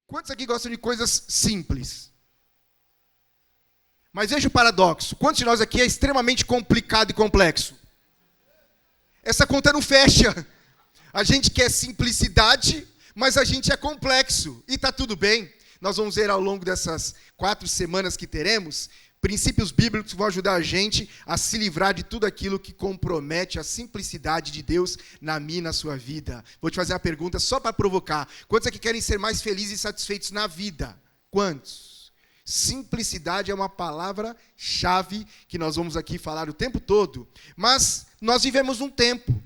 Quantos aqui gostam de coisas simples? Mas veja o paradoxo. Quantos de nós aqui é extremamente complicado e complexo? Essa conta não fecha. A gente quer simplicidade, mas a gente é complexo. E está tudo bem. Nós vamos ver ao longo dessas 4 semanas que teremos, princípios bíblicos que vão ajudar a gente a se livrar de tudo aquilo que compromete a simplicidade de Deus na minha e na sua vida. Vou te fazer uma pergunta só para provocar. Quantos aqui querem ser mais felizes e satisfeitos na vida? Quantos? Simplicidade é uma palavra-chave que nós vamos aqui falar o tempo todo. Mas nós vivemos num tempo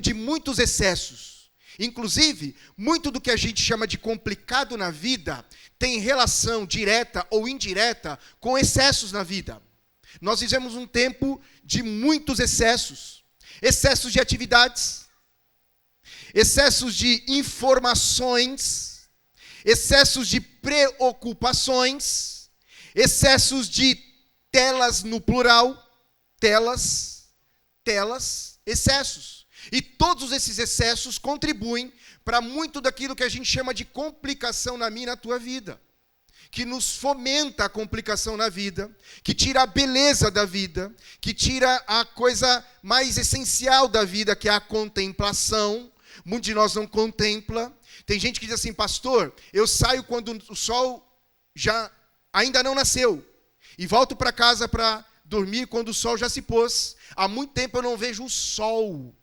de muitos excessos. Inclusive, muito do que a gente chama de complicado na vida tem relação direta ou indireta com excessos na vida. Nós vivemos um tempo de muitos excessos. Excessos de atividades, excessos de informações, excessos de preocupações, excessos de telas no plural, telas, excessos. E todos esses excessos contribuem para muito daquilo que a gente chama de complicação na minha e na tua vida. Que nos fomenta a complicação na vida, que tira a beleza da vida, que tira a coisa mais essencial da vida, que é a contemplação. Muitos de nós não contempla. Tem gente que diz assim, pastor, eu saio quando o sol ainda não nasceu. E volto para casa para dormir quando o sol já se pôs. Há muito tempo eu não vejo o sol.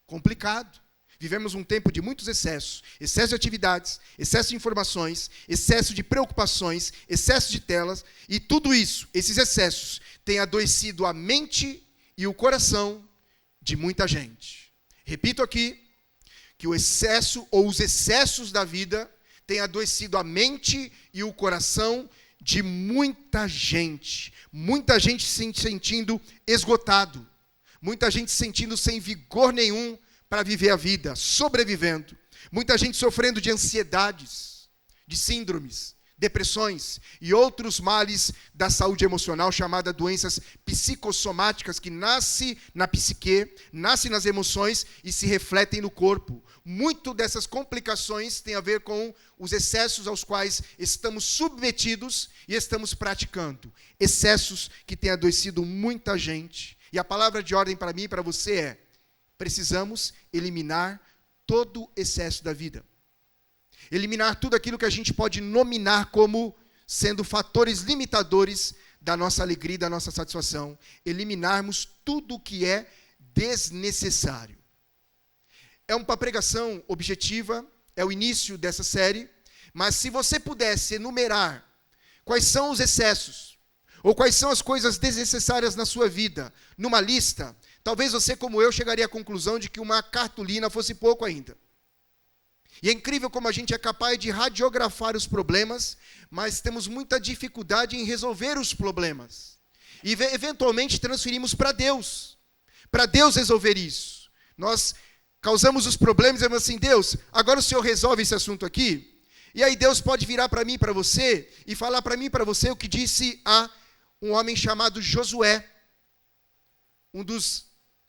Complicado. Vivemos um tempo de muitos excessos. Excesso de atividades, excesso de informações, excesso de preocupações, excesso de telas. E tudo isso, esses excessos, têm adoecido a mente e o coração de muita gente. Repito aqui, que o excesso ou os excessos da vida têm adoecido a mente e o coração de muita gente. Muita gente se sentindo esgotado. Muita gente se sentindo sem vigor nenhum para viver a vida, sobrevivendo. Muita gente sofrendo de ansiedades, de síndromes, depressões e outros males da saúde emocional, chamadas doenças psicossomáticas, que nascem na psique, nascem nas emoções e se refletem no corpo. Muito dessas complicações tem a ver com os excessos aos quais estamos submetidos e estamos praticando. Excessos que têm adoecido muita gente. E a palavra de ordem para mim e para você é: precisamos eliminar todo excesso da vida. Eliminar tudo aquilo que a gente pode nominar como sendo fatores limitadores da nossa alegria e da nossa satisfação. Eliminarmos tudo o que é desnecessário. É uma pregação objetiva, é o início dessa série, mas se você pudesse enumerar quais são os excessos, ou quais são as coisas desnecessárias na sua vida, numa lista, talvez você, como eu, chegaria à conclusão de que uma cartolina fosse pouco ainda. E é incrível como a gente é capaz de radiografar os problemas, mas temos muita dificuldade em resolver os problemas. E, eventualmente, transferimos para Deus resolver isso. Nós causamos os problemas e dizemos assim, Deus, agora o Senhor resolve esse assunto aqui? E aí Deus pode virar para mim e para você, e falar para mim e para você o que disse a um homem chamado Josué, um dos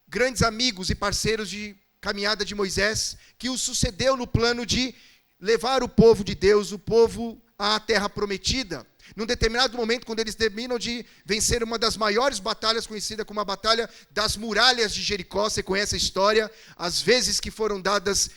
grandes amigos e parceiros de caminhada de Moisés, que o sucedeu no plano de levar o povo de Deus, o povo à terra prometida. Num determinado momento, quando eles terminam de vencer uma das maiores batalhas, conhecida como a Batalha das Muralhas de Jericó, você conhece a história, as vezes que foram dadas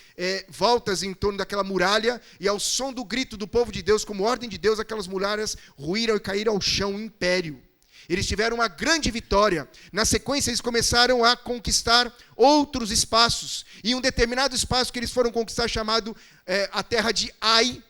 voltas em torno daquela muralha, e ao som do grito do povo de Deus, como ordem de Deus, aquelas muralhas ruíram e caíram ao chão, um império. Eles tiveram uma grande vitória. Na sequência, eles começaram a conquistar outros espaços. E um determinado espaço que eles foram conquistar, chamado a terra de Ai,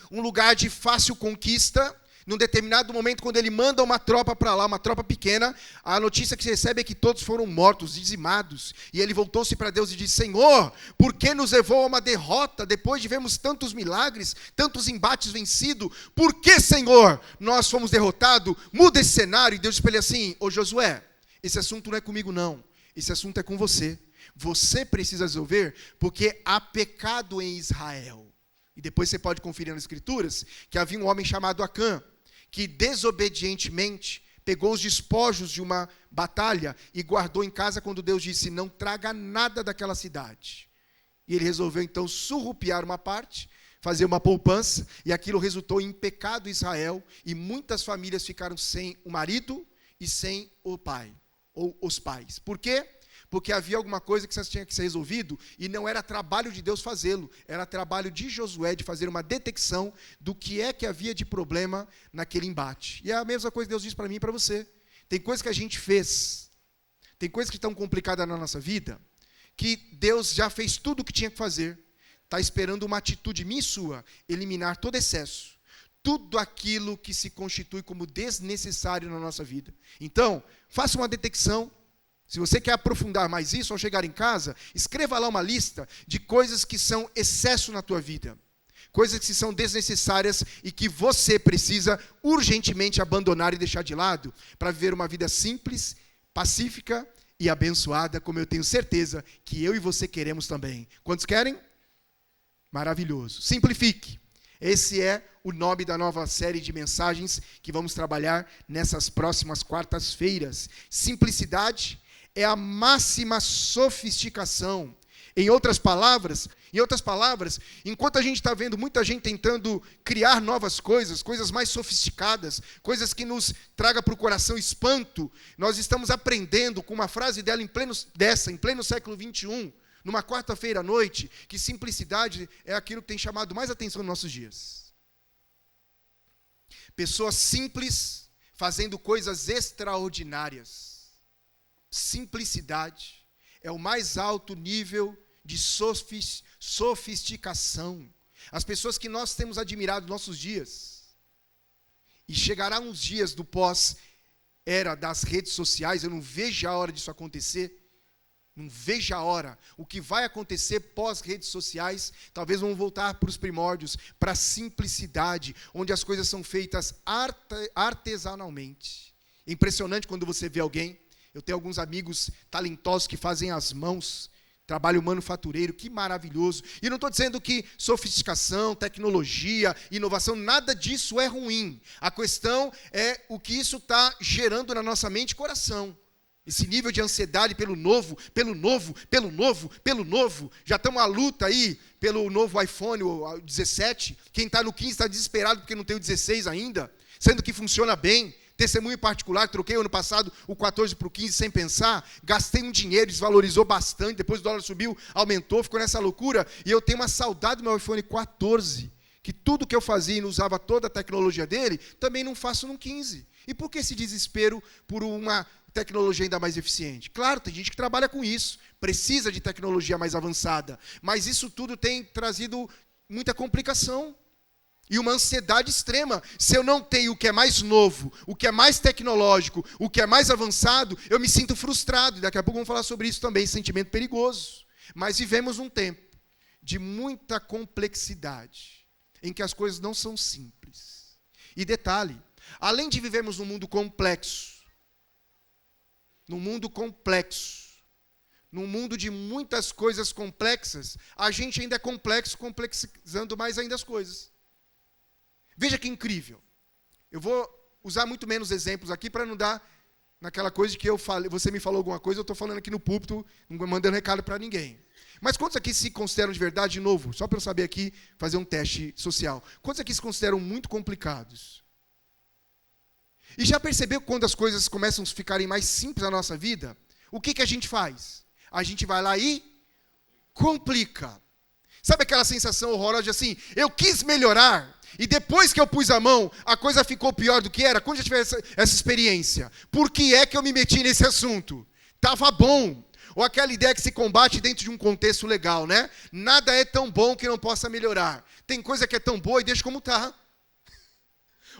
um lugar de fácil conquista. Num determinado momento, quando ele manda uma tropa para lá, uma tropa pequena, a notícia que se recebe é que todos foram mortos, dizimados. E ele voltou-se para Deus e disse, Senhor, por que nos levou a uma derrota, depois de vermos tantos milagres, tantos embates vencidos? Por que, Senhor, nós fomos derrotados? Muda esse cenário. E Deus disse para ele assim, ô Josué, esse assunto não é comigo não, esse assunto é com você. Você precisa resolver, porque há pecado em Israel. E depois você pode conferir nas Escrituras, que havia um homem chamado Acã, que desobedientemente pegou os despojos de uma batalha e guardou em casa quando Deus disse, não traga nada daquela cidade. E ele resolveu então surrupiar uma parte, fazer uma poupança, e aquilo resultou em pecado em Israel, e muitas famílias ficaram sem o marido e sem o pai, ou os pais. Por quê? Porque havia alguma coisa que tinha que ser resolvido, e não era trabalho de Deus fazê-lo, era trabalho de Josué de fazer uma detecção do que é que havia de problema naquele embate. E é a mesma coisa que Deus diz para mim e para você. Tem coisas que a gente fez, tem coisas que estão complicadas na nossa vida, que Deus já fez tudo o que tinha que fazer, está esperando uma atitude minha e sua, eliminar todo excesso, tudo aquilo que se constitui como desnecessário na nossa vida. Então, faça uma detecção. Se você quer aprofundar mais isso, ao chegar em casa, escreva lá uma lista de coisas que são excesso na tua vida, coisas que são desnecessárias e que você precisa urgentemente abandonar e deixar de lado para viver uma vida simples, pacífica e abençoada, como eu tenho certeza que eu e você queremos também. Quantos querem? Maravilhoso. Simplifique. Esse é o nome da nova série de mensagens que vamos trabalhar nessas próximas quartas-feiras. Simplicidade é a máxima sofisticação. Em outras palavras, enquanto a gente está vendo muita gente tentando criar novas coisas, coisas mais sofisticadas, coisas que nos tragam para o coração espanto, nós estamos aprendendo com uma frase dela em pleno século XXI, numa quarta-feira à noite, que simplicidade é aquilo que tem chamado mais atenção nos nossos dias. Pessoas simples fazendo coisas extraordinárias. Simplicidade é o mais alto nível de sofisticação. As pessoas que nós temos admirado nos nossos dias. E chegará uns dias do pós-era das redes sociais, eu não vejo a hora disso acontecer. Não vejo a hora. O que vai acontecer pós-redes sociais, talvez vamos voltar para os primórdios, para a simplicidade, onde as coisas são feitas artesanalmente. É impressionante quando você vê alguém. Eu tenho alguns amigos talentosos que fazem as mãos, trabalho manufatureiro, que maravilhoso. E não estou dizendo que sofisticação, tecnologia, inovação, nada disso é ruim. A questão é o que isso está gerando na nossa mente e coração. Esse nível de ansiedade pelo novo. Já estamos à luta aí pelo novo iPhone, o 17. Quem está no 15 está desesperado porque não tem o 16 ainda, sendo que funciona bem. Testemunho particular, troquei ano passado o 14 para o 15 sem pensar, gastei um dinheiro, desvalorizou bastante, depois o dólar subiu, aumentou, ficou nessa loucura, e eu tenho uma saudade do meu iPhone 14, que tudo que eu fazia e não usava toda a tecnologia dele, também não faço no 15. E por que esse desespero por uma tecnologia ainda mais eficiente? Claro, tem gente que trabalha com isso, precisa de tecnologia mais avançada, mas isso tudo tem trazido muita complicação. E uma ansiedade extrema. Se eu não tenho o que é mais novo, o que é mais tecnológico, o que é mais avançado, eu me sinto frustrado. E daqui a pouco vamos falar sobre isso também, sentimento perigoso. Mas vivemos um tempo de muita complexidade, em que as coisas não são simples. E detalhe, além de vivermos num mundo complexo, num mundo de muitas coisas complexas, a gente ainda é complexo, complexizando mais ainda as coisas. Veja que incrível. Eu vou usar muito menos exemplos aqui para não dar naquela coisa de que eu falei, você me falou alguma coisa, eu estou falando aqui no púlpito, não mandando recado para ninguém. Mas quantos aqui se consideram de verdade, de novo, só para eu saber aqui, fazer um teste social, quantos aqui se consideram muito complicados? E já percebeu quando as coisas começam a ficarem mais simples na nossa vida? O que a gente faz? A gente vai lá e complica. Sabe aquela sensação horrorosa de assim, eu quis melhorar, e depois que eu pus a mão, a coisa ficou pior do que era? Quando já tiver essa experiência, por que é que eu me meti nesse assunto? Estava bom. Ou aquela ideia que se combate dentro de um contexto legal, né? Nada é tão bom que não possa melhorar. Tem coisa que é tão boa e deixa como está.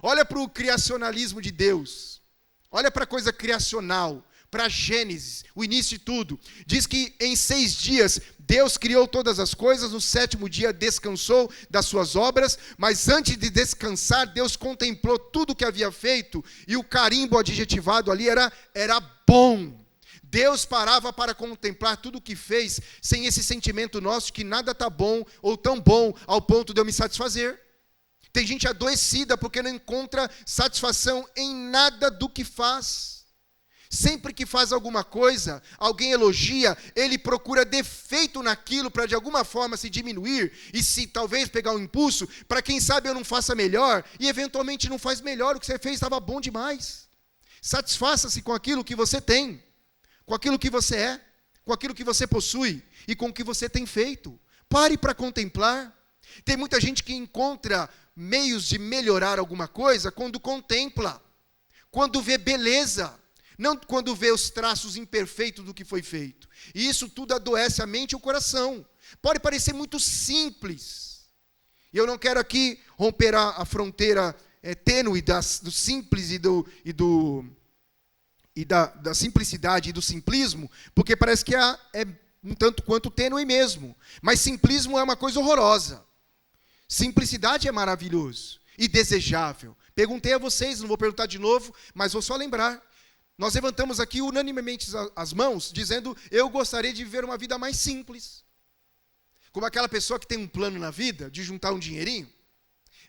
Olha para o criacionalismo de Deus. Olha para a coisa criacional, para Gênesis, o início de tudo. Diz que em 6 dias Deus criou todas as coisas, no 7º dia descansou das suas obras, mas antes de descansar, Deus contemplou tudo o que havia feito, e o carimbo adjetivado ali era bom. Deus parava para contemplar tudo o que fez, sem esse sentimento nosso que nada está bom, ou tão bom, ao ponto de eu me satisfazer. Tem gente adoecida porque não encontra satisfação em nada do que faz. Sempre que faz alguma coisa, alguém elogia, ele procura defeito naquilo para de alguma forma se diminuir e se talvez pegar um impulso para quem sabe eu não faça melhor e eventualmente não faz melhor, o que você fez estava bom demais. Satisfaça-se com aquilo que você tem, com aquilo que você é, com aquilo que você possui e com o que você tem feito. Pare para contemplar. Tem muita gente que encontra meios de melhorar alguma coisa quando contempla, quando vê beleza, não quando vê os traços imperfeitos do que foi feito. E isso tudo adoece a mente e o coração. Pode parecer muito simples. E eu não quero aqui romper a fronteira tênue do simples da simplicidade e do simplismo, porque parece que é um tanto quanto tênue mesmo. Mas simplismo é uma coisa horrorosa. Simplicidade é maravilhoso e desejável. Perguntei a vocês, não vou perguntar de novo, mas vou só lembrar. Nós levantamos aqui unanimemente as mãos, dizendo, eu gostaria de viver uma vida mais simples. Como aquela pessoa que tem um plano na vida, de juntar um dinheirinho,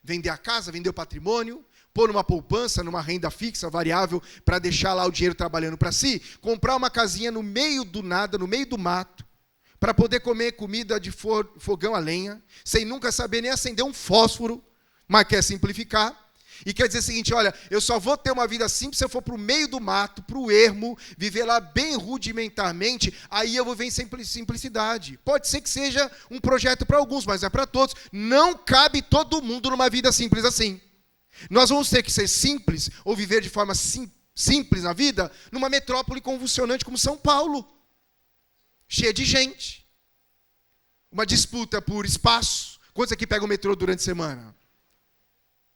vender a casa, vender o patrimônio, pôr numa poupança, numa renda fixa, variável, para deixar lá o dinheiro trabalhando para si, comprar uma casinha no meio do nada, no meio do mato, para poder comer comida de fogão a lenha, sem nunca saber nem acender um fósforo, mas quer simplificar. E quer dizer o seguinte, olha, eu só vou ter uma vida simples se eu for para o meio do mato, para o ermo, viver lá bem rudimentarmente, aí eu vou ver em simplicidade. Pode ser que seja um projeto para alguns, mas é para todos. Não cabe todo mundo numa vida simples assim. Nós vamos ter que ser simples, ou viver de forma simples na vida, numa metrópole convulsionante como São Paulo. Cheia de gente. Uma disputa por espaço. Quantos aqui pegam o metrô durante a semana?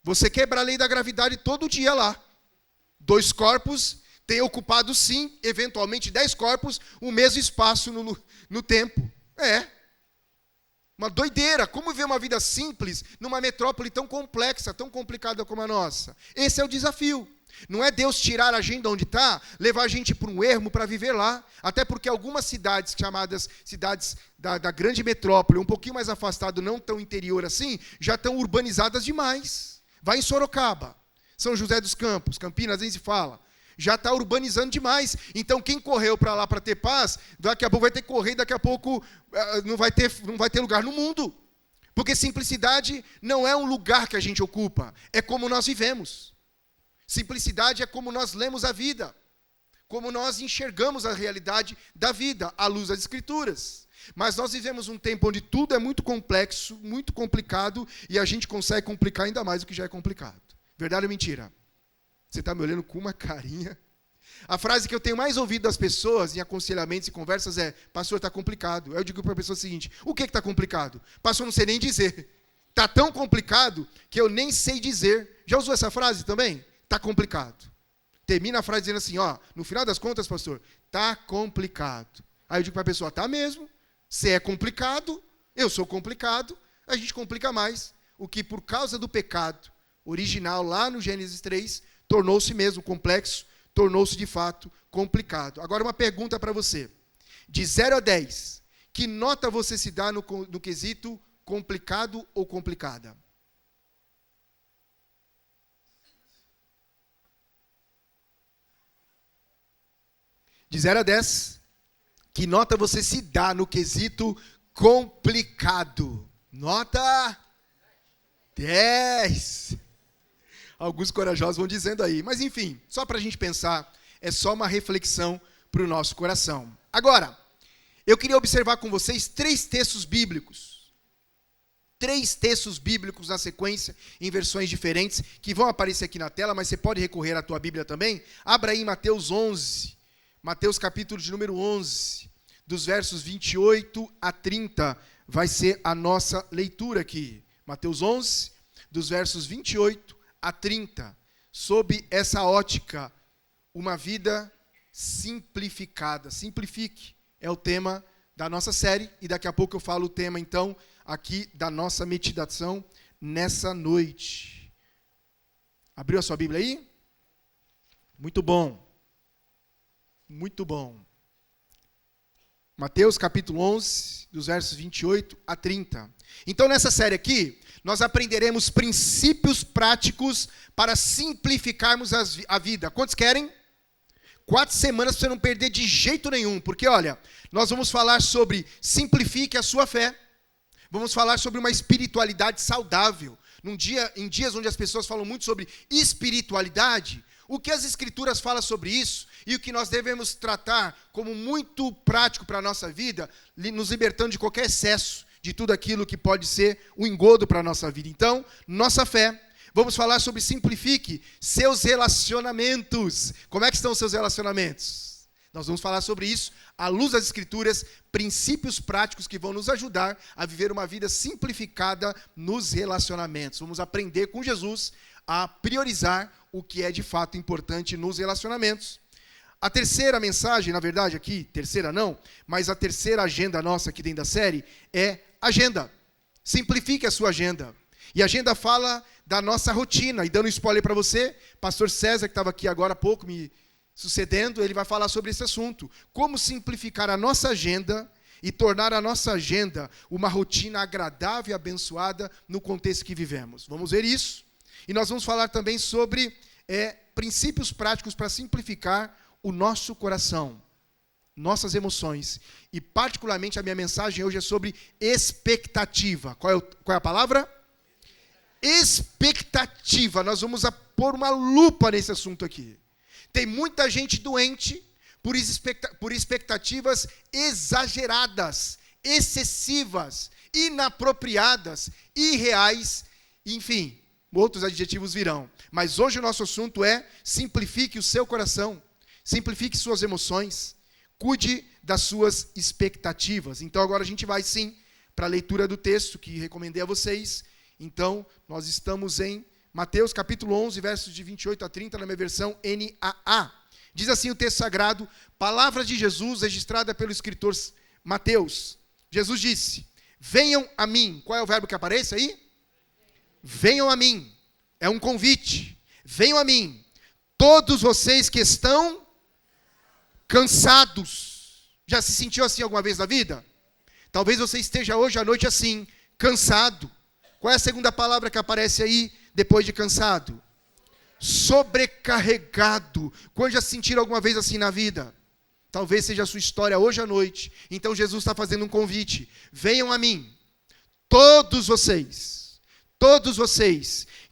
Você quebra a lei da gravidade todo dia lá. 2 corpos têm ocupado, sim, eventualmente 10 corpos, o mesmo espaço no tempo. Uma doideira. Como viver uma vida simples numa metrópole tão complexa, tão complicada como a nossa? Esse é o desafio. Não é Deus tirar a gente de onde está, levar a gente para um ermo para viver lá. Até porque algumas cidades, chamadas cidades da grande metrópole, um pouquinho mais afastado, não tão interior assim, já estão urbanizadas demais. Vai em Sorocaba, São José dos Campos, Campinas, nem se fala. Já está urbanizando demais. Então, quem correu para lá para ter paz, daqui a pouco vai ter que correr, daqui a pouco não vai ter lugar no mundo. Porque simplicidade não é um lugar que a gente ocupa, é como nós vivemos. Simplicidade é como nós lemos a vida, como nós enxergamos a realidade da vida, à luz das Escrituras. Mas nós vivemos um tempo onde tudo é muito complexo, muito complicado, e a gente consegue complicar ainda mais o que já é complicado. Verdade ou mentira? Você está me olhando com uma carinha. A frase que eu tenho mais ouvido das pessoas em aconselhamentos e conversas é, pastor, está complicado. Eu digo para a pessoa o seguinte, o que está complicado? Pastor, não sei nem dizer. Está tão complicado que eu nem sei dizer. Já usou essa frase também? Está complicado. Termina a frase dizendo assim, no final das contas, pastor, está complicado. Aí eu digo para a pessoa, tá mesmo. Se é complicado, eu sou complicado, a gente complica mais. O que por causa do pecado original lá no Gênesis 3, tornou-se mesmo complexo, tornou-se de fato complicado. Agora uma pergunta para você. De 0 a 10, que nota você se dá no quesito complicado ou complicada? De 0 a 10, que nota você se dá no quesito complicado? Nota 10. Alguns corajosos vão dizendo aí. Mas, enfim, só para a gente pensar, é só uma reflexão para o nosso coração. Agora, eu queria observar com vocês 3 textos bíblicos. 3 textos bíblicos na sequência, em versões diferentes, que vão aparecer aqui na tela, mas você pode recorrer à tua Bíblia também. Abra aí em Mateus 11. Mateus capítulo de número 11, dos versos 28 a 30, vai ser a nossa leitura aqui. Mateus 11, dos versos 28 a 30, sob essa ótica, uma vida simplificada. Simplifique é o tema da nossa série, e daqui a pouco eu falo o tema, então, aqui da nossa meditação nessa noite. Abriu a sua Bíblia aí? Muito bom. Muito bom. Mateus capítulo 11, dos versos 28 a 30. Então, nessa série aqui, nós aprenderemos princípios práticos para simplificarmos a vida. Quantos querem? 4 semanas para você não perder de jeito nenhum, porque olha, nós vamos falar sobre simplifique a sua fé, vamos falar sobre uma espiritualidade saudável. Em dias onde as pessoas falam muito sobre espiritualidade, o que as Escrituras falam sobre isso e o que nós devemos tratar como muito prático para a nossa vida, nos libertando de qualquer excesso, de tudo aquilo que pode ser um engodo para a nossa vida. Então, nossa fé. Vamos falar sobre simplifique seus relacionamentos. Como é que estão os seus relacionamentos? Nós vamos falar sobre isso à luz das Escrituras, princípios práticos que vão nos ajudar a viver uma vida simplificada nos relacionamentos. Vamos aprender com Jesus a priorizar o que é de fato importante nos relacionamentos. A terceira mensagem, na verdade aqui, terceira não, mas a terceira agenda nossa aqui dentro da série é agenda. Simplifique a sua agenda. E a agenda fala da nossa rotina. E dando um spoiler para você, pastor César, que estava aqui agora há pouco me sucedendo, ele vai falar sobre esse assunto. Como simplificar a nossa agenda e tornar a nossa agenda uma rotina agradável e abençoada no contexto que vivemos. Vamos ver isso. E nós vamos falar também sobre princípios práticos para simplificar o nosso coração, nossas emoções. E particularmente a minha mensagem hoje é sobre expectativa. Qual é a palavra? Expectativa. Nós vamos pôr uma lupa nesse assunto aqui. Tem muita gente doente por expectativas exageradas, excessivas, inapropriadas, irreais, enfim, outros adjetivos virão. Mas hoje o nosso assunto é simplifique o seu coração, simplifique suas emoções, cuide das suas expectativas. Então agora a gente vai sim para a leitura do texto que recomendei a vocês. Então, nós estamos em Mateus capítulo 11, versos de 28 a 30, na minha versão NAA. Diz assim o texto sagrado, palavras de Jesus, registrada pelo escritor Mateus. Jesus disse, venham a mim. Qual é o verbo que aparece aí? Venham a mim. É um convite. Venham a mim. Todos vocês que estão cansados. Já se sentiu assim alguma vez na vida? Talvez você esteja hoje à noite assim, cansado. Qual é a segunda palavra que aparece aí depois de cansado? Sobrecarregado. Quando já se sentiram alguma vez assim na vida? Talvez seja a sua história hoje à noite. Então Jesus está fazendo um convite. Venham a mim, todos vocês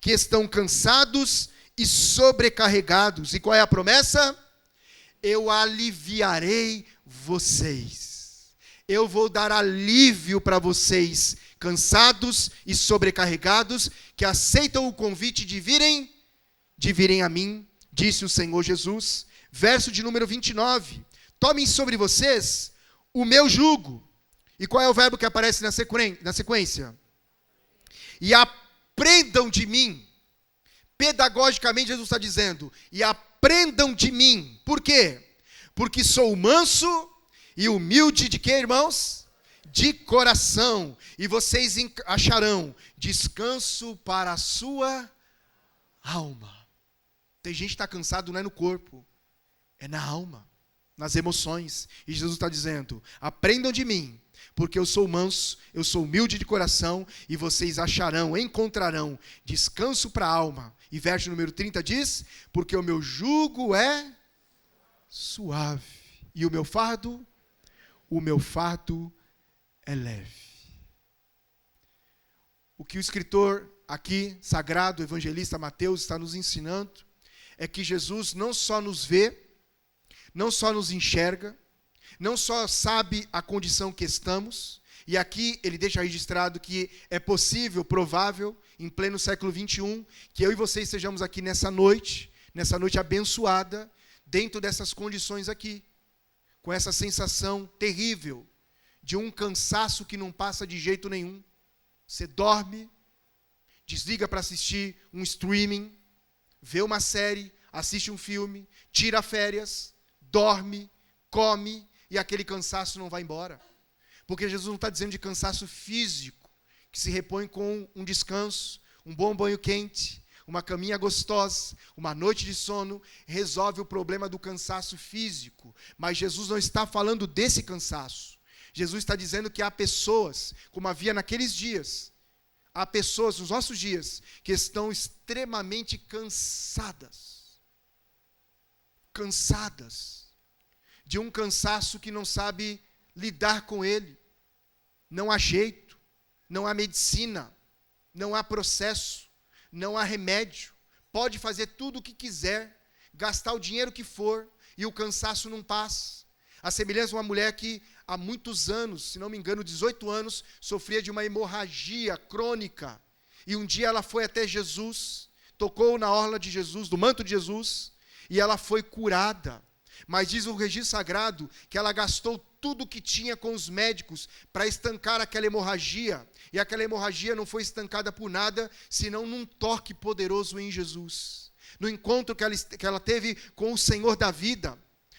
que estão cansados e sobrecarregados. E qual é a promessa? Eu aliviarei vocês. Eu vou dar alívio para vocês, cansados e sobrecarregados, que aceitam o convite de virem a mim, disse o Senhor Jesus. Verso de número 29. Tomem sobre vocês o meu jugo. E qual é o verbo que aparece na sequência? E aprendam de mim. Pedagogicamente Jesus está dizendo, e aprendam de mim. Por quê? Porque sou manso e humilde de quê, irmãos? De coração, e vocês acharão descanso para a sua alma. Tem gente que está cansado, não é no corpo, é na alma, nas emoções. E Jesus está dizendo, aprendam de mim, porque eu sou manso, eu sou humilde de coração, e vocês encontrarão descanso para a alma. E verso número 30 diz, porque o meu jugo é suave, e o meu fardo é leve. O que o escritor aqui, sagrado, evangelista Mateus, está nos ensinando é que Jesus não só nos vê, não só nos enxerga, não só sabe a condição que estamos, e aqui ele deixa registrado que é possível, provável, em pleno século 21, que eu e vocês estejamos aqui nessa noite abençoada, dentro dessas condições aqui, com essa sensação terrível de um cansaço que não passa de jeito nenhum. Você dorme, desliga para assistir um streaming, vê uma série, assiste um filme, tira férias, dorme, come, e aquele cansaço não vai embora. Porque Jesus não está dizendo de cansaço físico, que se repõe com um descanso, um bom banho quente, uma caminha gostosa, uma noite de sono, resolve o problema do cansaço físico. Mas Jesus não está falando desse cansaço. Jesus está dizendo que há pessoas, como havia naqueles dias, há pessoas nos nossos dias que estão extremamente cansadas. cansadas, de um cansaço que não sabe lidar com ele. Não há jeito, não há medicina, não há processo, não há remédio. Pode fazer tudo o que quiser, gastar o dinheiro que for, e o cansaço não passa. A semelhança de uma mulher que há muitos anos, se não me engano, 18 anos, sofria de uma hemorragia crônica. E um dia ela foi até Jesus, tocou na orla de Jesus, do manto de Jesus, e ela foi curada. Mas diz o registro sagrado que ela gastou tudo o que tinha com os médicos para estancar aquela hemorragia. E aquela hemorragia não foi estancada por nada, senão num toque poderoso em Jesus. No encontro que ela teve com o Senhor da vida.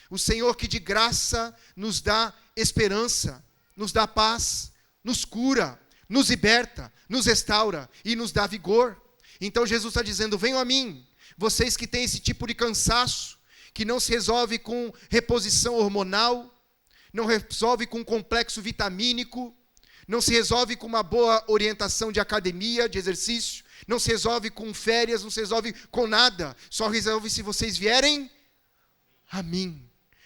O Senhor que de graça nos dá esperança, nos dá paz, nos cura, nos liberta, nos restaura e nos dá vigor. Então Jesus está dizendo, venham a mim, vocês que têm esse tipo de cansaço, que não se resolve com reposição hormonal, não resolve com complexo vitamínico, não se resolve com uma boa orientação de academia, de exercício, não se resolve com férias, não se resolve com nada, só resolve se vocês vierem a mim.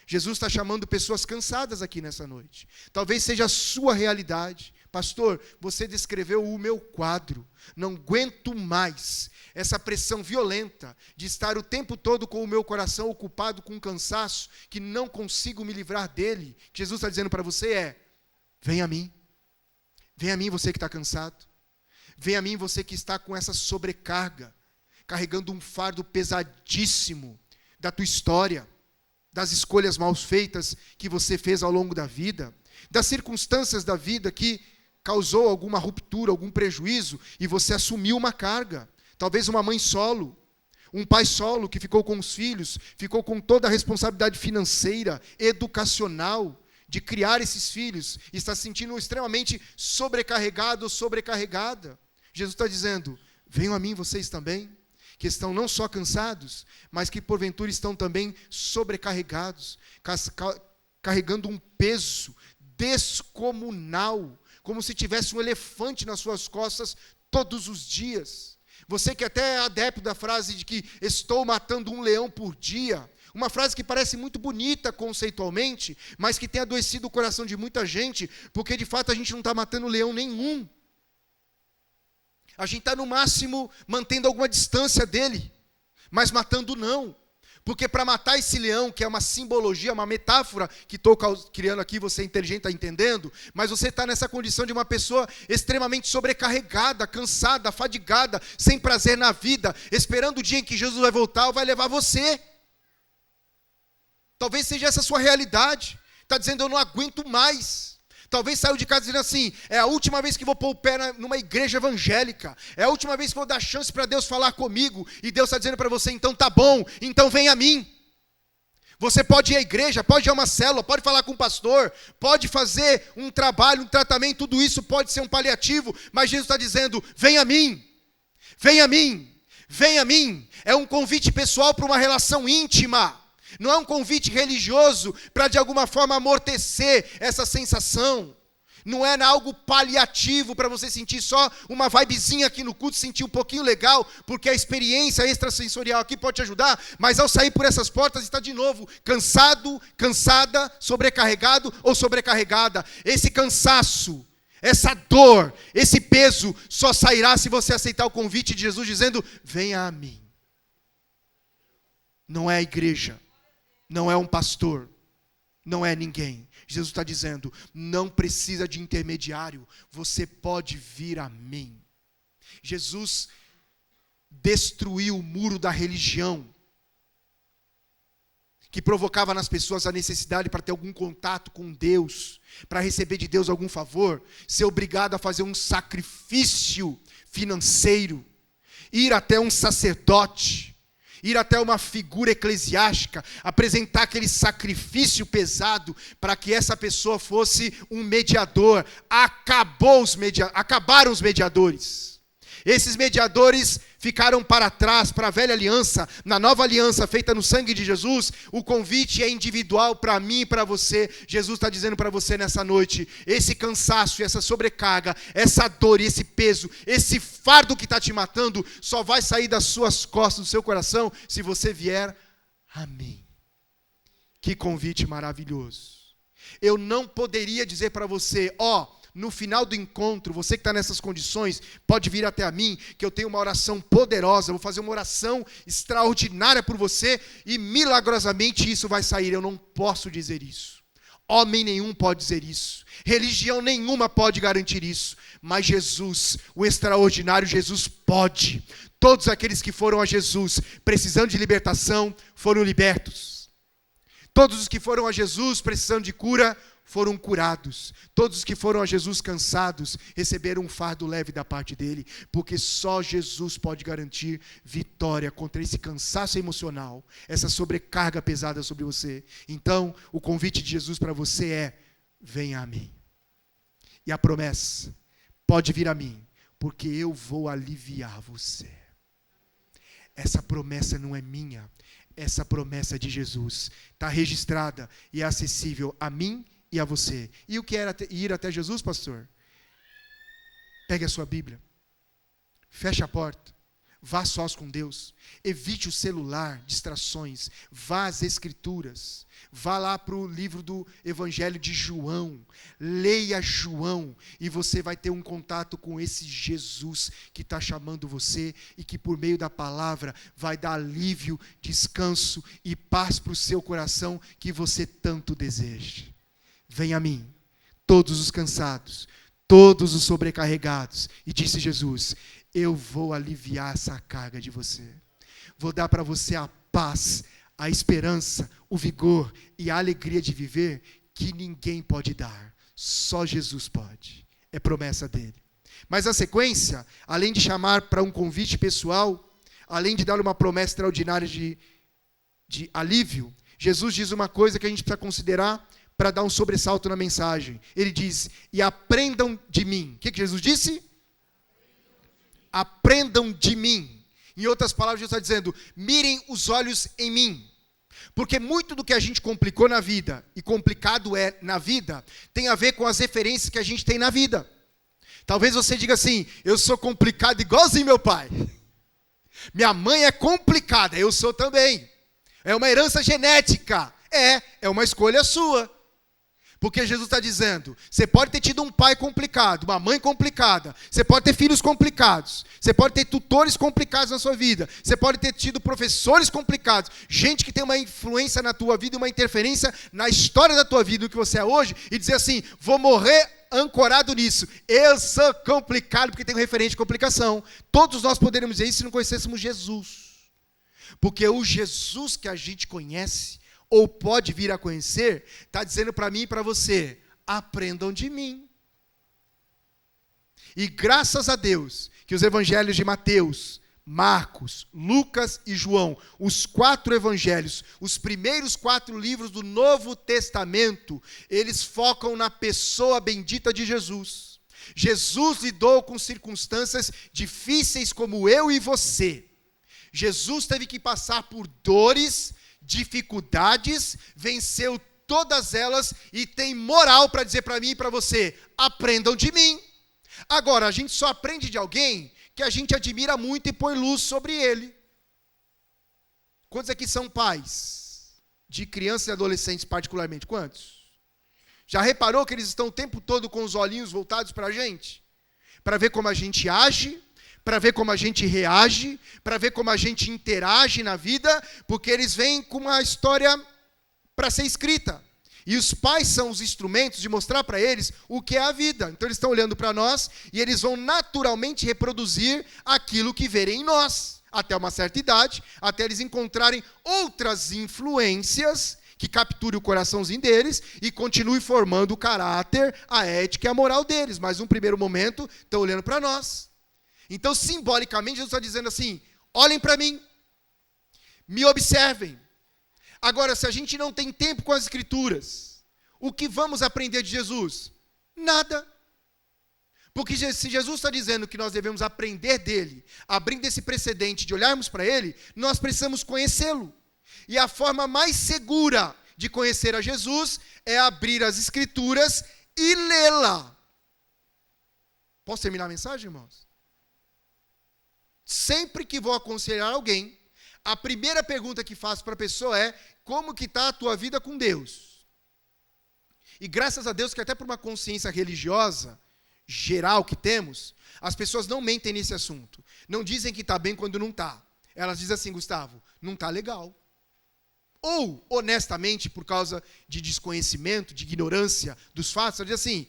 Jesus está chamando pessoas cansadas aqui nessa noite. Talvez seja a sua realidade. Pastor, você descreveu o meu quadro. Não aguento mais essa pressão violenta de estar o tempo todo com o meu coração ocupado com um cansaço que não consigo me livrar dele. O que Jesus está dizendo para você é, vem a mim. Vem a mim você que está cansado. Vem a mim você que está com essa sobrecarga, carregando um fardo pesadíssimo da tua história, das escolhas mal feitas que você fez ao longo da vida, das circunstâncias da vida que causou alguma ruptura, algum prejuízo, e você assumiu uma carga. Talvez uma mãe solo, um pai solo que ficou com os filhos, ficou com toda a responsabilidade financeira, educacional, de criar esses filhos, e está se sentindo extremamente sobrecarregado ou sobrecarregada. Jesus está dizendo, venham a mim vocês também, que estão não só cansados, mas que porventura estão também sobrecarregados, carregando um peso descomunal, como se tivesse um elefante nas suas costas todos os dias. Você que até é adepto da frase de que estou matando um leão por dia, uma frase que parece muito bonita conceitualmente, mas que tem adoecido o coração de muita gente, porque de fato a gente não está matando leão nenhum. A gente está no máximo mantendo alguma distância dele, mas matando não. Porque para matar esse leão, que é uma simbologia, uma metáfora, que estou criando aqui, você é inteligente, está entendendo, mas você está nessa condição de uma pessoa extremamente sobrecarregada, cansada, fadigada, sem prazer na vida, esperando o dia em que Jesus vai voltar ou vai levar você. Talvez seja essa a sua realidade. Está dizendo, eu não aguento mais. Talvez saiu de casa dizendo assim, é a última vez que vou pôr o pé numa igreja evangélica, é a última vez que vou dar chance para Deus falar comigo, e Deus está dizendo para você, então tá bom, então vem a mim. Você pode ir à igreja, pode ir a uma célula, pode falar com o pastor, pode fazer um trabalho, um tratamento, tudo isso pode ser um paliativo, mas Jesus está dizendo, vem a mim, vem a mim, vem a mim. É um convite pessoal para uma relação íntima. Não é um convite religioso para de alguma forma amortecer essa sensação. Não é algo paliativo para você sentir só uma vibezinha aqui no culto, sentir um pouquinho legal, porque a experiência extrasensorial aqui pode te ajudar, mas ao sair por essas portas está de novo cansado, cansada, sobrecarregado ou sobrecarregada. Esse cansaço, essa dor, esse peso só sairá se você aceitar o convite de Jesus dizendo, venha a mim. Não é a igreja. Não é um pastor, não é ninguém. Jesus está dizendo, não precisa de intermediário, você pode vir a mim. Jesus destruiu o muro da religião, que provocava nas pessoas a necessidade para ter algum contato com Deus, para receber de Deus algum favor, ser obrigado a fazer um sacrifício financeiro, ir até um sacerdote, ir até uma figura eclesiástica, apresentar aquele sacrifício pesado para que essa pessoa fosse um mediador. Acabaram os mediadores. Esses mediadores ficaram para trás, para a velha aliança. Na nova aliança feita no sangue de Jesus, o convite é individual para mim e para você. Jesus está dizendo para você nessa noite, esse cansaço, essa sobrecarga, essa dor e esse peso, esse fardo que está te matando, só vai sair das suas costas, do seu coração, se você vier a mim. Que convite maravilhoso. Eu não poderia dizer para você, no final do encontro, você que está nessas condições, pode vir até a mim, que eu tenho uma oração poderosa, vou fazer uma oração extraordinária por você, e milagrosamente isso vai sair. Eu não posso dizer isso. Homem nenhum pode dizer isso. Religião nenhuma pode garantir isso. Mas Jesus, o extraordinário Jesus, pode. Todos aqueles que foram a Jesus, precisando de libertação, foram libertos. Todos os que foram a Jesus precisando de cura, foram curados. Todos os que foram a Jesus cansados, receberam um fardo leve da parte dele, porque só Jesus pode garantir vitória contra esse cansaço emocional, essa sobrecarga pesada sobre você. Então, o convite de Jesus para você é: venha a mim. E a promessa: pode vir a mim, porque eu vou aliviar você. Essa promessa não é minha. Essa promessa de Jesus está registrada e é acessível a mim e a você. E o que era ir até Jesus, pastor? Pegue a sua Bíblia, feche a porta, vá sós com Deus, evite o celular, distrações, vá às Escrituras, vá lá para o livro do Evangelho de João, leia João, e você vai ter um contato com esse Jesus que está chamando você e que por meio da palavra vai dar alívio, descanso e paz para o seu coração que você tanto deseja. Venha a mim, todos os cansados, todos os sobrecarregados, e disse Jesus: eu vou aliviar essa carga de você. Vou dar para você a paz, a esperança, o vigor e a alegria de viver que ninguém pode dar. Só Jesus pode. É promessa dele. Mas a sequência, além de chamar para um convite pessoal, além de dar uma promessa extraordinária de alívio, Jesus diz uma coisa que a gente precisa considerar para dar um sobressalto na mensagem. Ele diz: e aprendam de mim. O que Jesus disse? Aprendam de mim. Em outras palavras, Jesus está dizendo: mirem os olhos em mim. Porque muito do que a gente complicou na vida, e complicado é na vida, tem a ver com as referências que a gente tem na vida. Talvez você diga assim: eu sou complicado igualzinho meu pai. Minha mãe é complicada, eu sou também. É uma herança genética. É uma escolha sua. Porque Jesus está dizendo: você pode ter tido um pai complicado, uma mãe complicada, você pode ter filhos complicados, você pode ter tutores complicados na sua vida, você pode ter tido professores complicados, gente que tem uma influência na tua vida, uma interferência na história da tua vida, do que você é hoje, e dizer assim: vou morrer ancorado nisso. Eu sou complicado porque tenho referente de complicação. Todos nós poderíamos dizer isso se não conhecêssemos Jesus. Porque o Jesus que a gente conhece, ou pode vir a conhecer, está dizendo para mim e para você: aprendam de mim. E graças a Deus que os evangelhos de Mateus, Marcos, Lucas e João, os 4 evangelhos, os primeiros 4 livros do Novo Testamento, eles focam na pessoa bendita de Jesus. Jesus lidou com circunstâncias difíceis como eu e você. Jesus teve que passar por dores, dificuldades, venceu todas elas e tem moral para dizer para mim e para você: aprendam de mim. Agora, a gente só aprende de alguém que a gente admira muito e põe luz sobre ele. Quantos aqui são pais de crianças e adolescentes particularmente? Quantos? Já reparou que eles estão o tempo todo com os olhinhos voltados para a gente? Para ver como a gente age, para ver como a gente reage, para ver como a gente interage na vida, porque eles vêm com uma história para ser escrita. E os pais são os instrumentos de mostrar para eles o que é a vida. Então eles estão olhando para nós e eles vão naturalmente reproduzir aquilo que verem em nós, até uma certa idade, até eles encontrarem outras influências que capturem o coraçãozinho deles e continuem formando o caráter, a ética e a moral deles. Mas num primeiro momento estão olhando para nós. Então, simbolicamente, Jesus está dizendo assim: olhem para mim, me observem. Agora, se a gente não tem tempo com as Escrituras, o que vamos aprender de Jesus? Nada. Porque se Jesus está dizendo que nós devemos aprender dele, abrindo esse precedente de olharmos para ele, nós precisamos conhecê-lo. E a forma mais segura de conhecer a Jesus é abrir as Escrituras e lê-la. Posso terminar a mensagem, irmãos? Sempre que vou aconselhar alguém a primeira pergunta que faço para a pessoa é: como que está a tua vida com Deus? E graças a Deus que até por uma consciência religiosa geral que temos, as pessoas não mentem nesse assunto. Não dizem que está bem quando não está. Elas dizem assim: Gustavo, não está legal. Ou, honestamente, por causa de desconhecimento, de ignorância dos fatos, ela diz assim: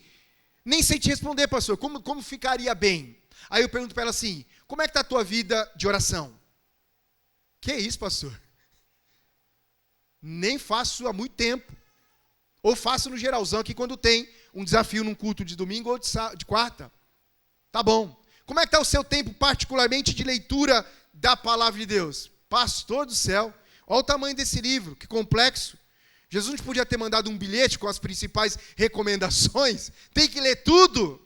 nem sei te responder, pastor, como ficaria bem? Aí eu pergunto para ela assim: como é que está a tua vida de oração? Que isso, pastor? Nem faço há muito tempo. Ou faço no geralzão aqui quando tem um desafio num culto de domingo ou de quarta. Tá bom. Como é que está o seu tempo, particularmente de leitura da palavra de Deus? Pastor do céu, olha o tamanho desse livro, que complexo. Jesus não podia ter mandado um bilhete com as principais recomendações? Tem que ler tudo?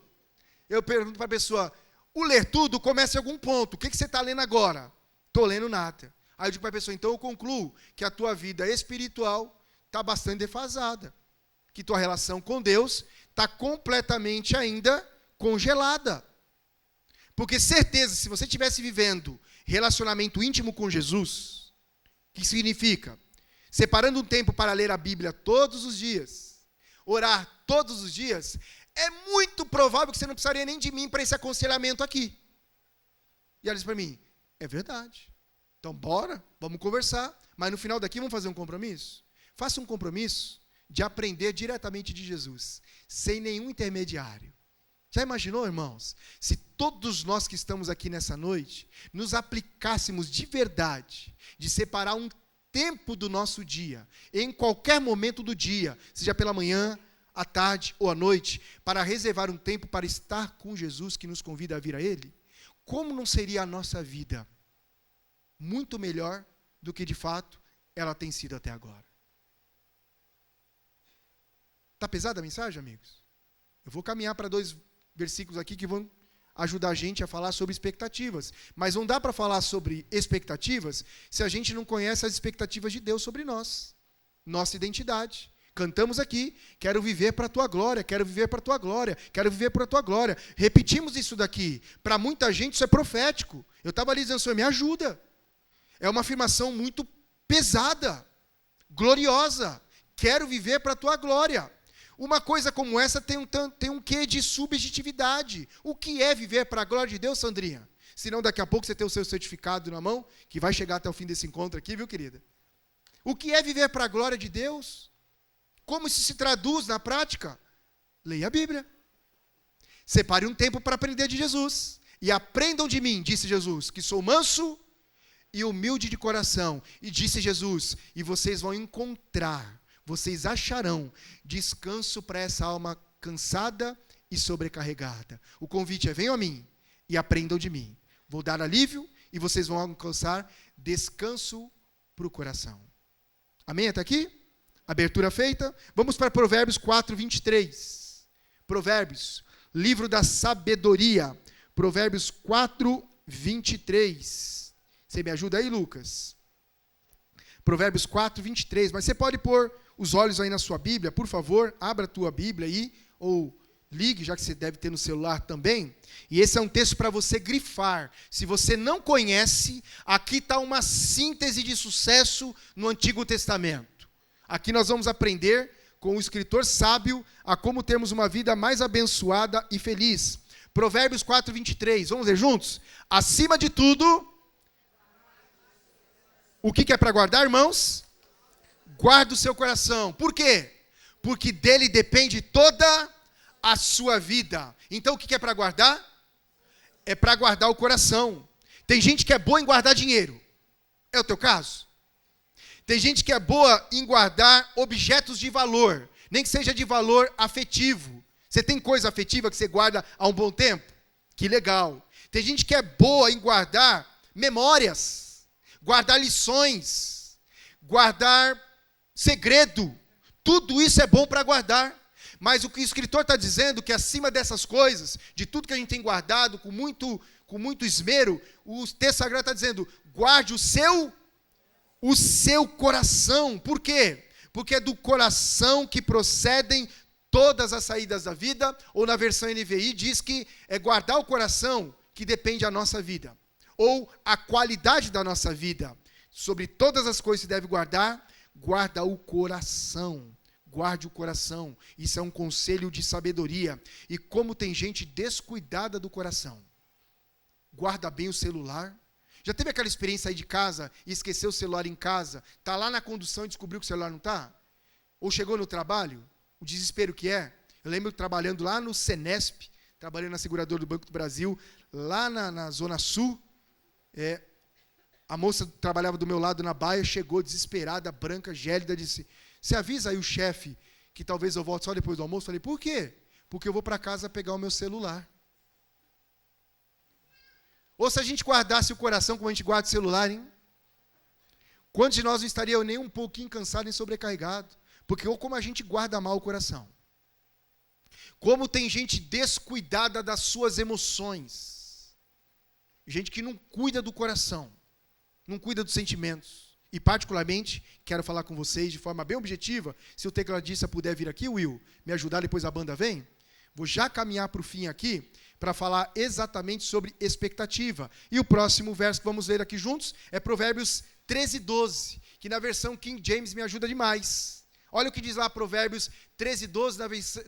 Eu pergunto para a pessoa: o ler tudo começa em algum ponto. O que você está lendo agora? Estou lendo nada. Aí eu digo para a pessoa: então eu concluo que a tua vida espiritual está bastante defasada. Que tua relação com Deus está completamente ainda congelada. Porque certeza, se você estivesse vivendo relacionamento íntimo com Jesus, o que significa? Separando um tempo para ler a Bíblia todos os dias, orar todos os dias, é muito provável que você não precisaria nem de mim para esse aconselhamento aqui. E ela disse para mim: é verdade. Então bora, vamos conversar, mas no final daqui vamos fazer um compromisso? Faça um compromisso de aprender diretamente de Jesus, sem nenhum intermediário. Já imaginou, irmãos, se todos nós que estamos aqui nessa noite nos aplicássemos de verdade, de separar um tempo do nosso dia, em qualquer momento do dia, seja pela manhã, à tarde ou à noite, para reservar um tempo para estar com Jesus que nos convida a vir a Ele? Como não seria a nossa vida muito melhor do que de fato ela tem sido até agora? Está pesada a mensagem, amigos? Eu vou caminhar para 2 versículos aqui que vão ajudar a gente a falar sobre expectativas. Mas não dá para falar sobre expectativas se a gente não conhece as expectativas de Deus sobre nós. Nossa identidade. Cantamos aqui: quero viver para a tua glória, quero viver para a tua glória, quero viver para a tua glória. Repetimos isso daqui. Para muita gente isso é profético. Eu estava ali dizendo: Senhor, me ajuda. É uma afirmação muito pesada, gloriosa. Quero viver para a tua glória. Uma coisa como essa tem um quê de subjetividade. O que é viver para a glória de Deus, Sandrinha? Senão daqui a pouco você tem o seu certificado na mão, que vai chegar até o fim desse encontro aqui, viu, querida? O que é viver para a glória de Deus? Como isso se traduz na prática? Leia a Bíblia. Separe um tempo para aprender de Jesus. E aprendam de mim, disse Jesus, que sou manso e humilde de coração. E disse Jesus: e vocês vão encontrar, vocês acharão descanso para essa alma cansada e sobrecarregada. O convite é: venham a mim e aprendam de mim. Vou dar alívio e vocês vão alcançar descanso para o coração. Amém? Até aqui? Abertura feita. Vamos para Provérbios 4, 23. Provérbios, livro da sabedoria. Provérbios 4, 23. Você me ajuda aí, Lucas? Provérbios 4, 23. Mas você pode pôr os olhos aí na sua Bíblia, por favor, abra a tua Bíblia aí, ou ligue, já que você deve ter no celular também. E esse é um texto para você grifar. Se você não conhece, aqui está uma síntese de sucesso no Antigo Testamento. Aqui nós vamos aprender com o escritor sábio a como termos uma vida mais abençoada e feliz. Provérbios 4, 23. Vamos ler juntos? Acima de tudo, o que é para guardar, irmãos? Guarda o seu coração. Por quê? Porque dele depende toda a sua vida. Então o que é para guardar? É para guardar o coração. Tem gente que é boa em guardar dinheiro. É o teu caso? Tem gente que é boa em guardar objetos de valor, nem que seja de valor afetivo. Você tem coisa afetiva que você guarda há um bom tempo? Que legal. Tem gente que é boa em guardar memórias, guardar lições, guardar segredo. Tudo isso é bom para guardar. Mas o que o escritor está dizendo é que acima dessas coisas, de tudo que a gente tem guardado com muito esmero, o texto sagrado está dizendo: guarde o seu coração. Por quê? Porque é do coração que procedem todas as saídas da vida, ou na versão NVI diz que é guardar o coração que depende da nossa vida, ou a qualidade da nossa vida. sobre todas as coisas se deve guardar, guarda o coração. Guarde o coração. Isso é um conselho de sabedoria. E como tem gente descuidada do coração. Guarda bem o celular. Já teve aquela experiência aí de casa e esqueceu o celular em casa? Está lá na condução e descobriu que o celular não está? Ou chegou no trabalho? O desespero que é. Eu lembro trabalhando lá no Senesp, trabalhando na seguradora do Banco do Brasil, lá na Zona Sul. A moça trabalhava do meu lado na baia, chegou desesperada, branca, gélida, disse: "Você avisa aí o chefe que talvez eu volte só depois do almoço?" Falei: "Por quê?" "Porque eu vou para casa pegar o meu celular." Ou se a gente guardasse o coração como a gente guarda o celular, hein? Quantos de nós não estaria nem um pouquinho cansado nem sobrecarregado? Porque ou como a gente guarda mal o coração. Como tem gente descuidada das suas emoções. Gente que não cuida do coração. Não cuida dos sentimentos. E particularmente, quero falar com vocês de forma bem objetiva. Se o tecladista puder vir aqui, Will, me ajudar, depois a banda vem. Vou já caminhar para o fim aqui, para falar exatamente sobre expectativa. E o próximo verso que vamos ler aqui juntos é Provérbios 13:12, que na versão King James me ajuda demais. Olha o que diz lá Provérbios 13:12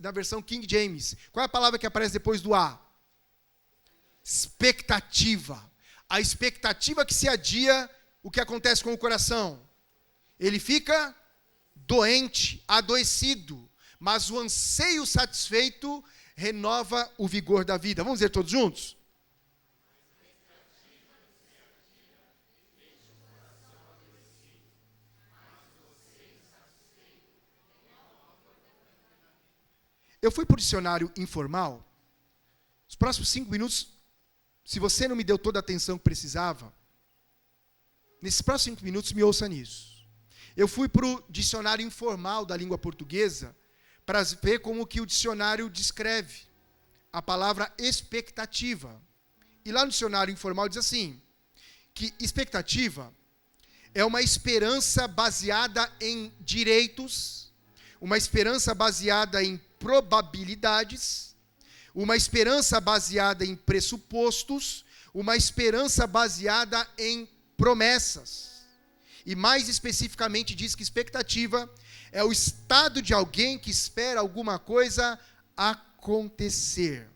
na versão King James. Qual é a palavra que aparece depois do A? Expectativa. A expectativa que se adia, o que acontece com o coração? Ele fica doente, adoecido, mas o anseio satisfeito renova o vigor da vida. Vamos dizer todos juntos? Eu fui para o dicionário informal. Os próximos 5 minutos, se você não me deu toda a atenção que precisava, nesses próximos 5 minutos me ouça nisso. Eu fui para o dicionário informal da língua portuguesa para ver como que o dicionário descreve a palavra expectativa. E lá no dicionário informal diz assim, que expectativa é uma esperança baseada em direitos, uma esperança baseada em probabilidades, uma esperança baseada em pressupostos, uma esperança baseada em promessas. E mais especificamente diz que expectativa é o estado de alguém que espera alguma coisa acontecer.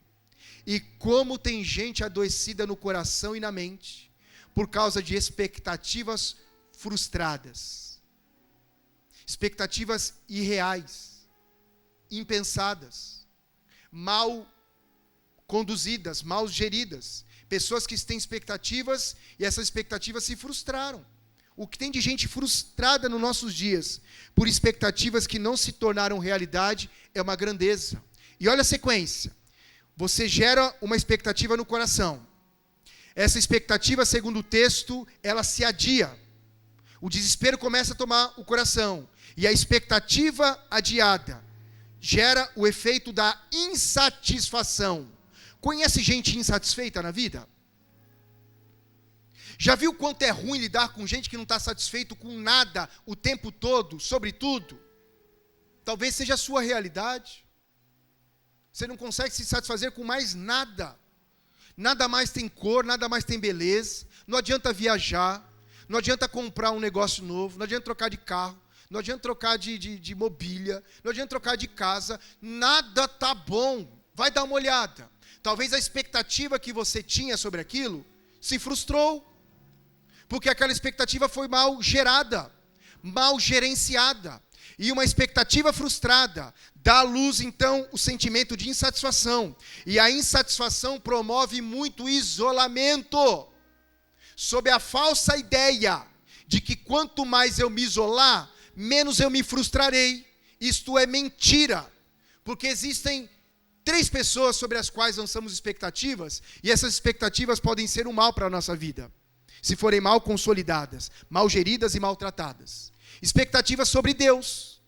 E como tem gente adoecida no coração e na mente por causa de expectativas frustradas. Expectativas irreais, impensadas, mal conduzidas, mal geridas. Pessoas que têm expectativas e essas expectativas se frustraram. O que tem de gente frustrada nos nossos dias por expectativas que não se tornaram realidade é uma grandeza. E olha a sequência. Você gera uma expectativa no coração. Essa expectativa, segundo o texto, ela se adia. O desespero começa a tomar o coração. E a expectativa adiada gera o efeito da insatisfação. Conhece gente insatisfeita na vida? Já viu quanto é ruim lidar com gente que não está satisfeito com nada o tempo todo, sobre tudo? Talvez seja a sua realidade. Você não consegue se satisfazer com mais nada. Nada mais tem cor, nada mais tem beleza. Não adianta viajar, não adianta comprar um negócio novo, não adianta trocar de carro, não adianta trocar de mobília, não adianta trocar de casa. Nada tá bom. Vai dar uma olhada. Talvez a expectativa que você tinha sobre aquilo se frustrou. Porque aquela expectativa foi mal gerada, mal gerenciada. E uma expectativa frustrada dá à luz, então, o sentimento de insatisfação. E a insatisfação promove muito isolamento. Sob a falsa ideia de que quanto mais eu me isolar, menos eu me frustrarei. Isto é mentira. Porque existem 3 pessoas sobre as quais lançamos expectativas, e essas expectativas podem ser um mal para a nossa vida. Se forem mal consolidadas, mal geridas e maltratadas. Expectativas sobre Deus.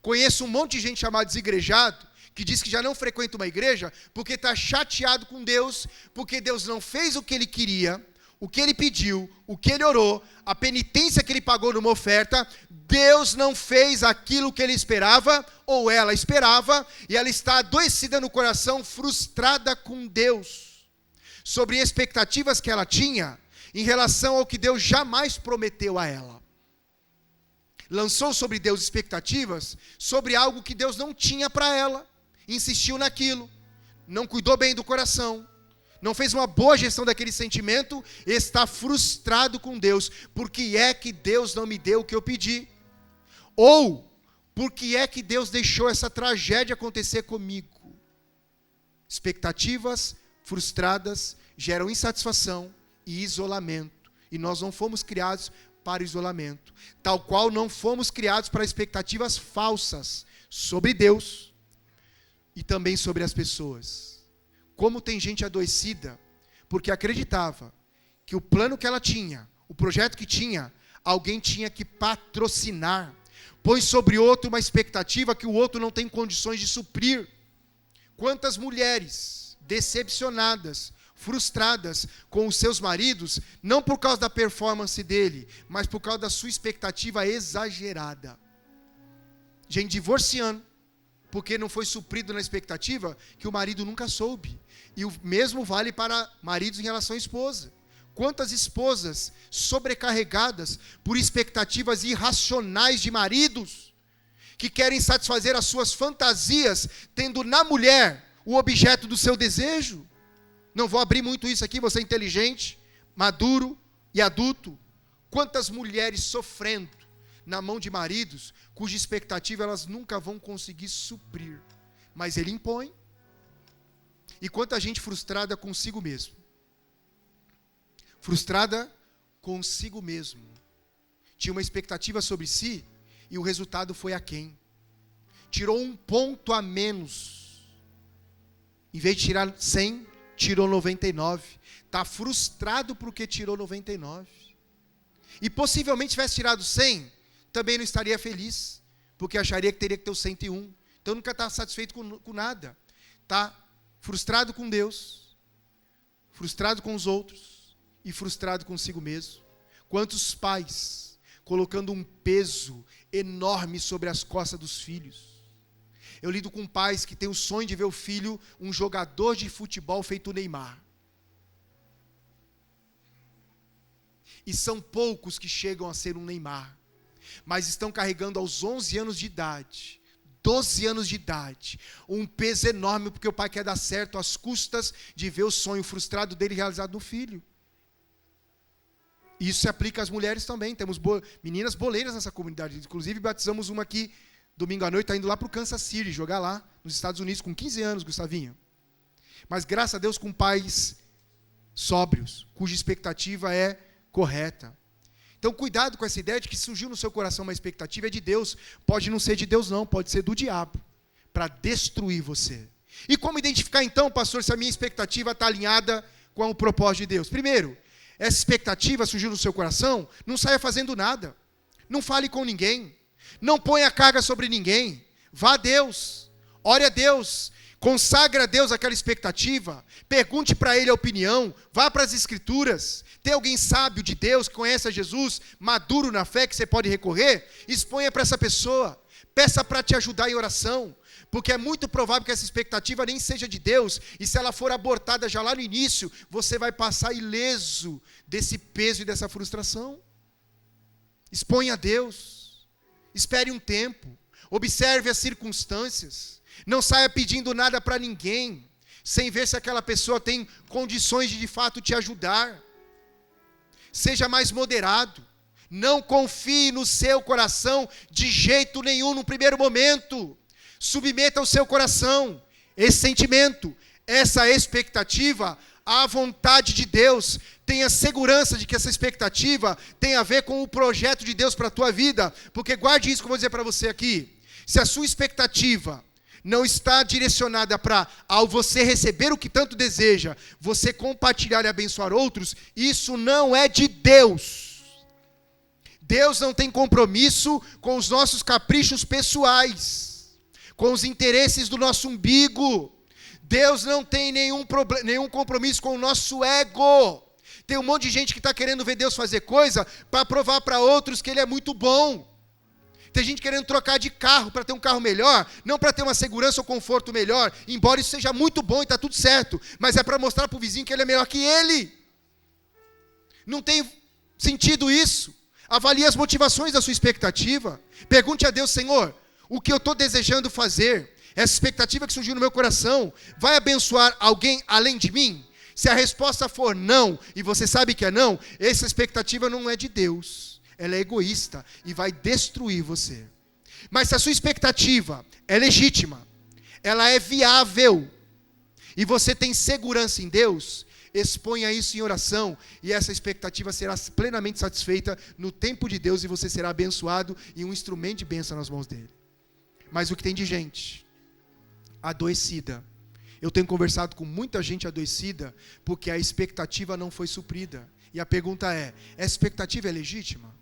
Conheço um monte de gente chamada desigrejado, que diz que já não frequenta uma igreja, porque está chateado com Deus, porque Deus não fez o que ele queria, o que ele pediu, o que ele orou, a penitência que ele pagou numa oferta. Deus não fez aquilo que ele esperava, ou ela esperava, e ela está adoecida no coração, frustrada com Deus, sobre expectativas que ela tinha. em relação ao que Deus jamais prometeu a ela. Lançou sobre Deus expectativas sobre algo que Deus não tinha para ela. Insistiu naquilo. Não cuidou bem do coração. Não fez uma boa gestão daquele sentimento. Está frustrado com Deus. Por que é que Deus não me deu o que eu pedi? Ou, por que é que Deus deixou essa tragédia acontecer comigo? Expectativas frustradas geram insatisfação e isolamento. E nós não fomos criados para o isolamento. Tal qual não fomos criados para expectativas falsas sobre Deus e também sobre as pessoas. Como tem gente adoecida porque acreditava que o plano que ela tinha, o projeto que tinha, alguém tinha que patrocinar. Põe sobre outro uma expectativa que o outro não tem condições de suprir. Quantas mulheres decepcionadas, frustradas com os seus maridos, não por causa da performance dele, mas por causa da sua expectativa exagerada. Gente divorciando, porque não foi suprido na expectativa que o marido nunca soube. E o mesmo vale para maridos em relação à esposa. Quantas esposas sobrecarregadas por expectativas irracionais de maridos, que querem satisfazer as suas fantasias, tendo na mulher o objeto do seu desejo. Não vou abrir muito isso aqui, você é inteligente, maduro e adulto. Quantas mulheres sofrendo na mão de maridos, cuja expectativa elas nunca vão conseguir suprir. Mas ele impõe. E quanta gente frustrada consigo mesmo. Frustrada consigo mesmo. Tinha uma expectativa sobre si e o resultado foi aquém. Tirou 1 ponto a menos. Em vez de tirar 100, tirou 99. Está frustrado porque tirou 99. E possivelmente tivesse tirado 100, também não estaria feliz, porque acharia que teria que ter o 101. Então nunca está satisfeito com nada. Está frustrado com Deus, frustrado com os outros e frustrado consigo mesmo. Quantos pais colocando um peso enorme sobre as costas dos filhos. Eu lido com pais que têm o sonho de ver o filho um jogador de futebol feito o Neymar. E são poucos que chegam a ser um Neymar, mas estão carregando aos 11 anos de idade, 12 anos de idade, um peso enorme porque o pai quer dar certo às custas de ver o sonho frustrado dele realizado no filho. Isso se aplica às mulheres também. Temos meninas boleiras nessa comunidade. Inclusive batizamos uma aqui domingo à noite, está indo lá para o Kansas City, jogar lá nos Estados Unidos com 15 anos, Gustavinho. Mas graças a Deus com pais sóbrios, cuja expectativa é correta. Então cuidado com essa ideia de que surgiu no seu coração uma expectativa é de Deus. Pode não ser de Deus não, pode ser do diabo, para destruir você. E como identificar então, pastor, se a minha expectativa está alinhada com o propósito de Deus? Primeiro, essa expectativa surgiu no seu coração, não saia fazendo nada. Não fale com ninguém. Não ponha carga sobre ninguém. Vá a Deus. Ore a Deus. Consagra a Deus aquela expectativa. Pergunte para Ele a opinião. Vá para as Escrituras. Tem alguém sábio de Deus que conhece a Jesus, maduro na fé, que você pode recorrer? Exponha para essa pessoa. Peça para te ajudar em oração. Porque é muito provável que essa expectativa nem seja de Deus, e se ela for abortada já lá no início, você vai passar ileso desse peso e dessa frustração. Exponha a Deus, espere um tempo, observe as circunstâncias, não saia pedindo nada para ninguém, sem ver se aquela pessoa tem condições de fato te ajudar. Seja mais moderado, não confie no seu coração de jeito nenhum no primeiro momento. Submeta o seu coração, esse sentimento, essa expectativa à vontade de Deus. Tenha segurança de que essa expectativa tem a ver com o projeto de Deus para a tua vida. Porque guarde isso que eu vou dizer para você aqui. Se a sua expectativa não está direcionada para, ao você receber o que tanto deseja, você compartilhar e abençoar outros, isso não é de Deus. Deus não tem compromisso com os nossos caprichos pessoais, com os interesses do nosso umbigo. Deus não tem nenhum compromisso com o nosso ego. Tem um monte de gente que está querendo ver Deus fazer coisa para provar para outros que Ele é muito bom. Tem gente querendo trocar de carro para ter um carro melhor, não para ter uma segurança ou conforto melhor, embora isso seja muito bom e está tudo certo, mas é para mostrar para o vizinho que ele é melhor que ele. Não tem sentido isso. Avalie as motivações da sua expectativa. Pergunte a Deus: Senhor, o que eu estou desejando fazer, essa expectativa que surgiu no meu coração, vai abençoar alguém além de mim? Se a resposta for não, e você sabe que é não, essa expectativa não é de Deus. Ela é egoísta e vai destruir você. Mas se a sua expectativa é legítima, ela é viável, e você tem segurança em Deus, exponha isso em oração, e essa expectativa será plenamente satisfeita no tempo de Deus, e você será abençoado e um instrumento de bênção nas mãos dele. Mas o que tem de gente adoecida, eu tenho conversado com muita gente adoecida, porque a expectativa não foi suprida. E a pergunta é: essa expectativa é legítima?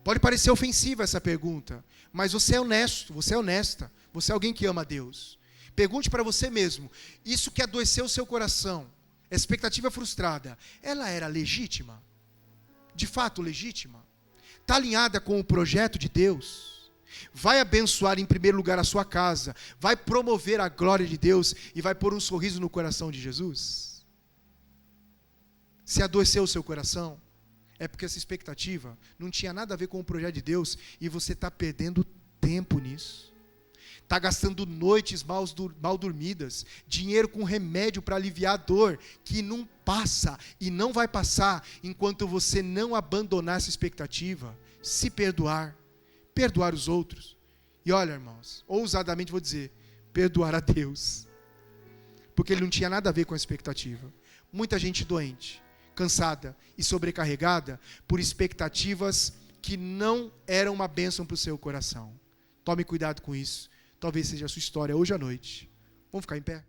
Pode parecer ofensiva essa pergunta, mas você é honesto, você é honesta, você é alguém que ama a Deus. Pergunte para você mesmo: isso que adoeceu o seu coração, a expectativa frustrada, ela era legítima? De fato legítima? Está alinhada com o projeto de Deus? Vai abençoar em primeiro lugar a sua casa? Vai promover a glória de Deus e vai pôr um sorriso no coração de Jesus? Se adoeceu o seu coração, é porque essa expectativa não tinha nada a ver com o projeto de Deus e você está perdendo tempo nisso. Está gastando noites mal dormidas, dinheiro com remédio para aliviar a dor, que não passa e não vai passar enquanto você não abandonar essa expectativa, se perdoar os outros. E olha, irmãos, ousadamente vou dizer, perdoar a Deus. Porque ele não tinha nada a ver com a expectativa. Muita gente doente, cansada e sobrecarregada por expectativas que não eram uma bênção para o seu coração. Tome cuidado com isso. Talvez seja a sua história hoje à noite. Vamos ficar em pé?